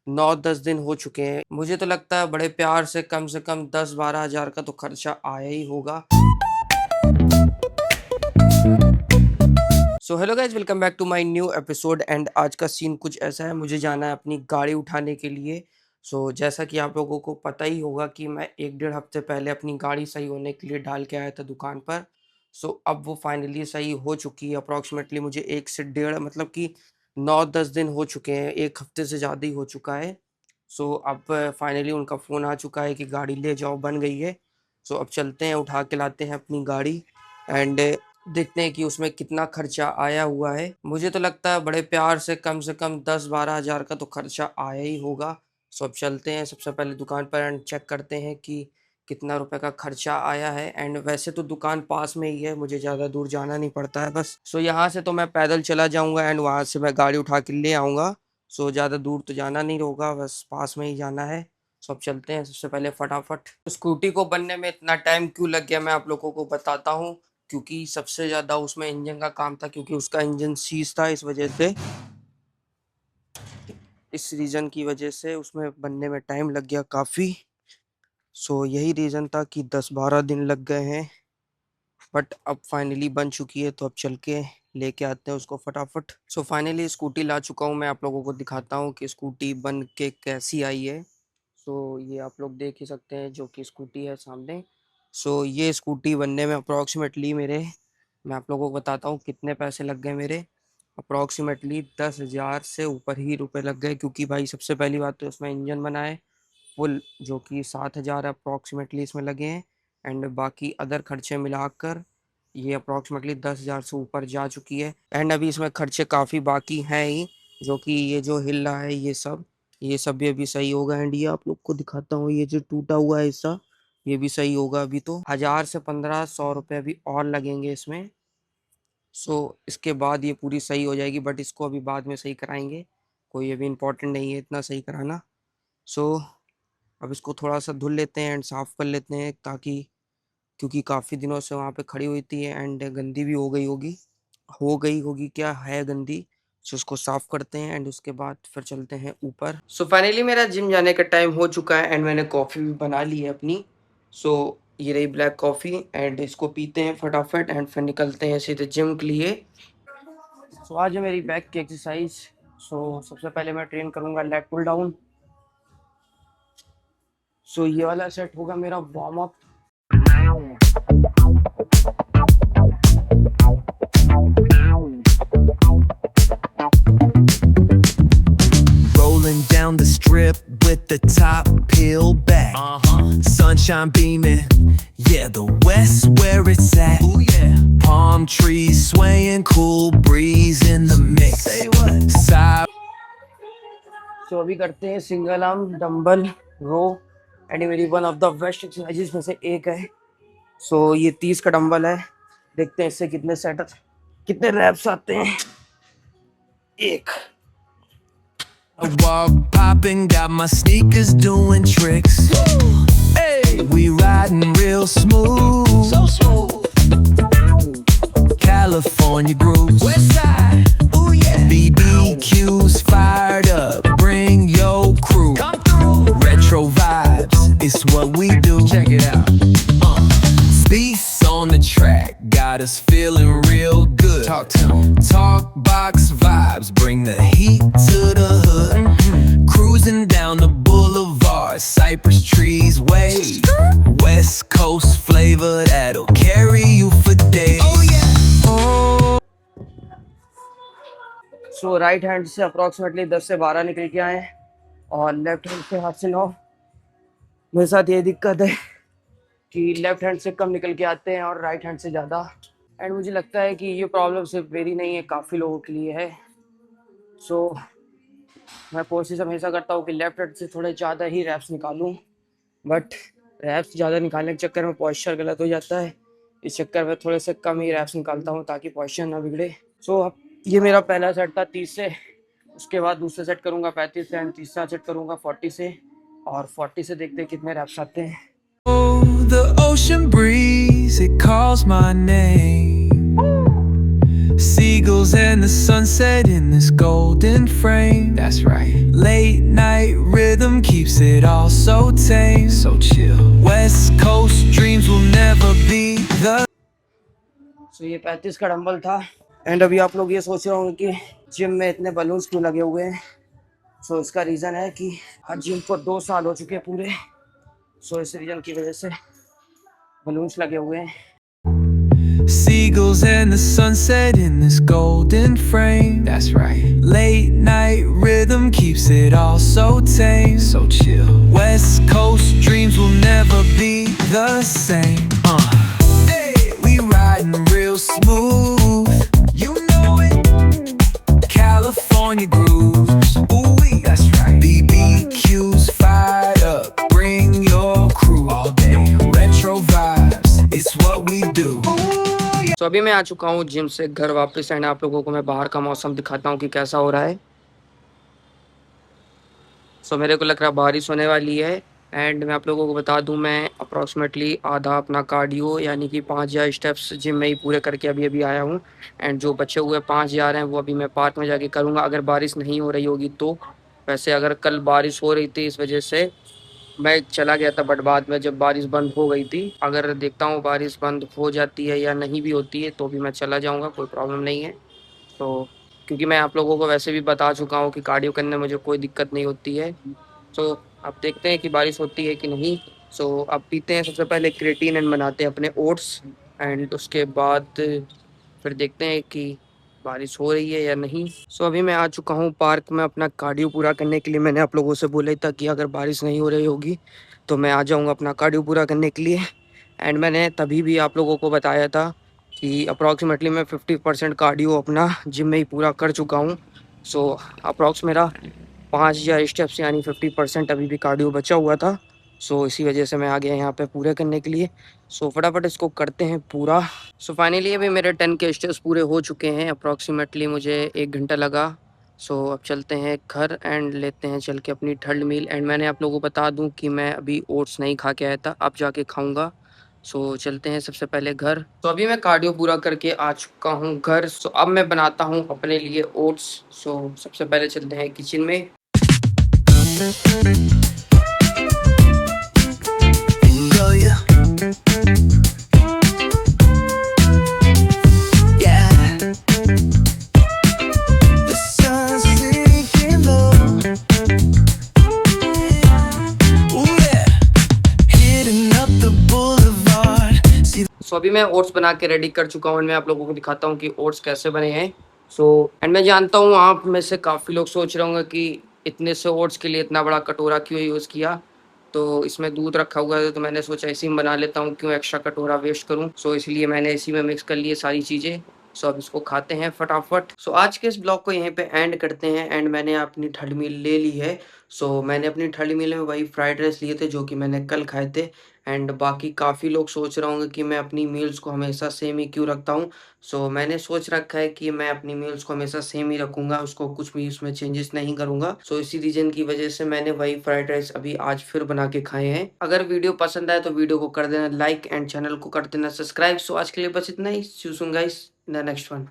9-10 दिन हो चुके हैं। मुझे तो लगता है बड़े प्यार से कम 10-12 हज़ार का तो खर्चा आया ही होगा। So hello guys, welcome back to my new episode and आज का सीन कुछ ऐसा है, मुझे जाना है अपनी गाड़ी उठाने के लिए। जैसा कि आप लोगों को पता ही होगा कि मैं 1 डेढ़ हफ्ते पहले अपनी गाड़ी सही होने के लिए डाल के आया था दुकान पर। अब वो फाइनली सही हो चुकी है। अप्रॉक्सिमेटली मुझे 1 से डेढ़ मतलब कि 9-10 दिन हो चुके हैं, 1 हफ्ते से ज़्यादा ही हो चुका है। अब फाइनली उनका फ़ोन आ चुका है कि गाड़ी ले जाओ, बन गई है। अब चलते हैं, उठा के लाते हैं अपनी गाड़ी एंड देखते हैं कि उसमें कितना खर्चा आया हुआ है। मुझे तो लगता है बड़े प्यार से कम 10-12 हज़ार का तो खर्चा आया ही होगा। अब चलते हैं सबसे पहले दुकान पर एंड चेक करते हैं कि कितना रुपए का खर्चा आया है। एंड वैसे तो दुकान पास में ही है, मुझे ज़्यादा दूर जाना नहीं पड़ता है बस। यहाँ से तो मैं पैदल चला जाऊँगा एंड वहाँ से मैं गाड़ी उठा के ले आऊँगा। ज़्यादा दूर तो जाना नहीं होगा, बस पास में ही जाना है। अब चलते हैं सबसे पहले फटाफट। स्कूटी को बनने में इतना टाइम क्यों लग गया मैं आप लोगों को बताता हूँ। क्योंकि सबसे ज़्यादा उसमें इंजन का काम था, क्योंकि उसका इंजन सीज था, इस रीज़न की वजह से उसमें बनने में टाइम लग गया काफ़ी। यही रीज़न था कि 10-12 दिन लग गए हैं, बट अब फाइनली बन चुकी है। तो अब चल के लेके आते हैं उसको फटाफट। फाइनली स्कूटी ला चुका हूँ, मैं आप लोगों को दिखाता हूँ कि स्कूटी बन के कैसी आई है। ये आप लोग देख ही सकते हैं जो कि स्कूटी है सामने। ये स्कूटी बनने में अप्रॉक्सीमेटली मैं आप लोगों को बताता हूँ कितने पैसे लग गए मेरे। अप्रॉक्सीमेटली 10,000 से ऊपर ही रुपए लग गए, क्योंकि भाई सबसे पहली बात तो इसमें इंजन बना है फुल, जो कि 7,000 अप्रॉक्सीमेटली इसमें लगे हैं। एंड बाकी अदर खर्चे मिलाकर ये अप्रॉक्सीमेटली 10,000 से ऊपर जा चुकी है। एंड अभी इसमें खर्चे काफ़ी बाकी हैं ही, जो कि ये जो हिल रहा है ये सब भी अभी सही होगा। एंड ये आप लोग को दिखाता हूँ, ये जो टूटा हुआ है हिस्सा ये भी सही होगा। अभी तो 1,000 से 1,500 रुपये अभी और लगेंगे इसमें। इसके बाद ये पूरी सही हो जाएगी, बट इसको अभी बाद में सही कराएंगे, कोई अभी इम्पोर्टेंट नहीं है इतना सही कराना। सो अब इसको थोड़ा सा धुल लेते हैं एंड साफ़ कर लेते हैं, ताकि क्योंकि काफ़ी दिनों से वहाँ पे खड़ी हुई थी एंड गंदी भी हो गई होगी क्या है गंदी। उसको साफ़ करते हैं एंड उसके बाद फिर चलते हैं ऊपर। फाइनली मेरा जिम जाने का टाइम हो चुका है एंड मैंने कॉफ़ी भी बना ली है अपनी। ये रही ब्लैक कॉफ़ी एंड इसको पीते हैं फटाफट एंड फिर निकलते हैं सीधे जिम के लिए। आज है मेरी बैक की एक्सरसाइज। सबसे पहले मैं ट्रेन करूँगा लेग पुल डाउन। ये वाला सेट होगा मेरा warm up. Rolling down the strip with the top peeled back. Sunshine beaming, yeah, the west where it's at. Ooh, yeah. Palm trees swaying, cool breeze in the mix. Say what? Side. अभी करते हैं single arm dumbbell row and मेरी one of the best exercises में से एक है। ये 30 का डंबल है, देखते हैं इससे कितने रैप्स आते हैं। एक I walk popping, got my sneakers doing tricks. Hey, we riding real smooth. So smooth. California grooves. West side. Ooh yeah. BBQ's fired up. Bring your crew. Come through. Retro vibes. It's what we do. Check it out. Beats on the track, got us feeling real good. Talk to 'em. Talk box vibes, bring the heat to the hood. Cruising down the boulevard, cypress trees wave. West Coast flavor that'll carry you for days. Oh yeah. Right hand से approximately 10 से 12 निकल के आए और left hand से 8 से 9। मेरे साथ ये दिक्कत है कि लेफ्ट हैंड से कम निकल के आते हैं और राइट हैंड से ज़्यादा। एंड मुझे लगता है कि ये प्रॉब्लम सिर्फ मेरी नहीं है, काफ़ी लोगों के लिए है। मैं कोशिश हमेशा करता हूँ कि लेफ्ट हैंड से थोड़े ज़्यादा ही रैप्स निकालूँ, बट रैप्स ज़्यादा निकालने के चक्कर में पॉस्चर गलत हो जाता है। इस चक्कर में थोड़े से कम ही रैप्स निकालता हूँ ताकि पॉस्चर ना बिगड़े। अब ये मेरा पहला सेट था 30 से, उसके बाद दूसरा सेट करूँगा 35 से एंड तीसरा सेट करूँगा 40 से, और 40 से देखते हैं कितने रैप्स आते हैं। Oh, the ocean breeze, it calls my name. Seagulls and the sunset in this golden frame. That's right. Late night rhythm keeps it all so tame. So chill. West Coast dreams will never be the. सो ये 35 का dumbbell था। And अभी आप लोग ये सोच रहे होंगे कि जिम में इतने बलून्स क्यों लगे हुए हैं। सो इसका रीज़न है कि हर जिम को 2 साल हो चुके हैं पूरे। सो इस रीज़न की वजह से बलून्स लगे हुए हैं। Seagulls and the sunset in this golden frame. That's right. Late night rhythm keeps it all so tame. So chill. West Coast dreams will never be the same. Hey, we riding real smooth. You know it. California grooves. Ooh, that's right. BBQs fired up. Bring your crew all day. Retro vibes. It's what we do. तो अभी मैं आ चुका हूँ gym से घर वापस। And आप लोगों को मैं बाहर का मौसम दिखाता हूँ कि कैसा हो रहा है। सो मेरे को लग रहा है बारिश होने वाली है। एंड मैं आप लोगों को बता दूं, मैं अप्रॉक्सीमेटली आधा अपना कार्डियो यानी कि 5000 स्टेप्स जिम में ही पूरे करके अभी अभी आया हूँ। एंड जो बचे हुए 5000 हैं वो अभी मैं पार्क में जाके करूँगा, अगर बारिश नहीं हो रही होगी तो। वैसे अगर कल बारिश हो रही थी इस वजह से मैं चला गया था, बट बाद में जब बारिश बंद हो गई थी, अगर देखता हूँ बारिश बंद हो जाती है या नहीं भी होती है तो भी मैं चला जाऊँगा, कोई प्रॉब्लम नहीं है। तो क्योंकि मैं आप लोगों को वैसे भी बता चुका हूँ कि कार्डियो करने में मुझे कोई दिक्कत नहीं होती है। सो अब देखते हैं कि बारिश होती है कि नहीं। सो अब पीते हैं सबसे पहले क्रेटीन एंड बनाते हैं अपने ओट्स। एंड उसके बाद फिर देखते हैं कि बारिश हो रही है या नहीं। सो अभी मैं आ चुका हूँ पार्क में अपना कार्डियो पूरा करने के लिए। मैंने आप लोगों से बोला ही था कि अगर बारिश नहीं हो रही होगी तो मैं आ जाऊँगा अपना कार्डियो पूरा करने के लिए। एंड मैंने तभी भी आप लोगों को बताया था कि अप्रॉक्सीमेटली मैं 50% कार्डियो अपना जिम में ही पूरा कर चुका हूँ। सो अप्रॉक्स मेरा 5000 स्टेप्स यानी 50% अभी भी कार्डियो बचा हुआ था। सो इसी वजह से मैं आ गया यहाँ पे पूरे करने के लिए। सो फटाफट इसको करते हैं पूरा। सो फाइनली अभी मेरे 10 के स्टेप्स पूरे हो चुके हैं। अप्रॉक्सीमेटली मुझे 1 घंटा लगा। सो अब चलते हैं घर एंड लेते हैं चल के अपनी थर्ड मील। एंड मैंने आप लोगों को बता दूं कि मैं अभी ओट्स नहीं खा के आया था, अब जाके खाऊंगा। सो चलते हैं सबसे पहले घर। तो अभी मैं कार्डियो पूरा करके आ चुका हूँ घर। सो अब मैं बनाता हूँ अपने लिए ओट्स। सो सबसे पहले चलते हैं किचन में। Go, yeah. Yeah. The sun's sinking low. Ooh, yeah. Hitting up the boulevard. See सो अभी मैं ओट्स बना के रेडी कर चुका हूँ। मैं आप लोगों को दिखाता हूँ कि ओट्स कैसे बने हैं। सो एंड मैं जानता हूँ आप में से काफ़ी लोग सोच रहे होंगे कि इतने से ओट्स के लिए इतना बड़ा कटोरा क्यों यूज़ किया। तो इसमें दूध रखा हुआ है तो मैंने सोचा इसी में बना लेता हूँ, क्यों एक्स्ट्रा कटोरा वेस्ट करूँ। सो इसलिए मैंने इसी में मिक्स कर लिए सारी चीज़ें। सो अब इसको खाते हैं फटाफट। सो आज के इस ब्लॉग को यहीं पे एंड करते हैं। एंड मैंने अपनी थर्ड मील ले ली है। सो मैंने अपनी थर्ड मील में वही फ्राइड राइस लिए थे जो कि मैंने कल खाए थे। एंड बाकी काफ़ी लोग सोच रहे होंगे कि मैं अपनी मील्स को हमेशा सेम ही क्यों रखता हूँ। सो मैंने सोच रखा है कि मैं अपनी मील्स को हमेशा सेम ही रखूँगा, उसको कुछ भी उसमें चेंजेस नहीं करूँगा। सो इसी रीज़न की वजह से मैंने वही फ्राइड राइस अभी आज फिर बना के खाए हैं। अगर वीडियो पसंद आए तो वीडियो को कर देना लाइक एंड चैनल को कर देना सब्सक्राइब। सो आज के लिए बस इतना ही। See you soon guys in the next one.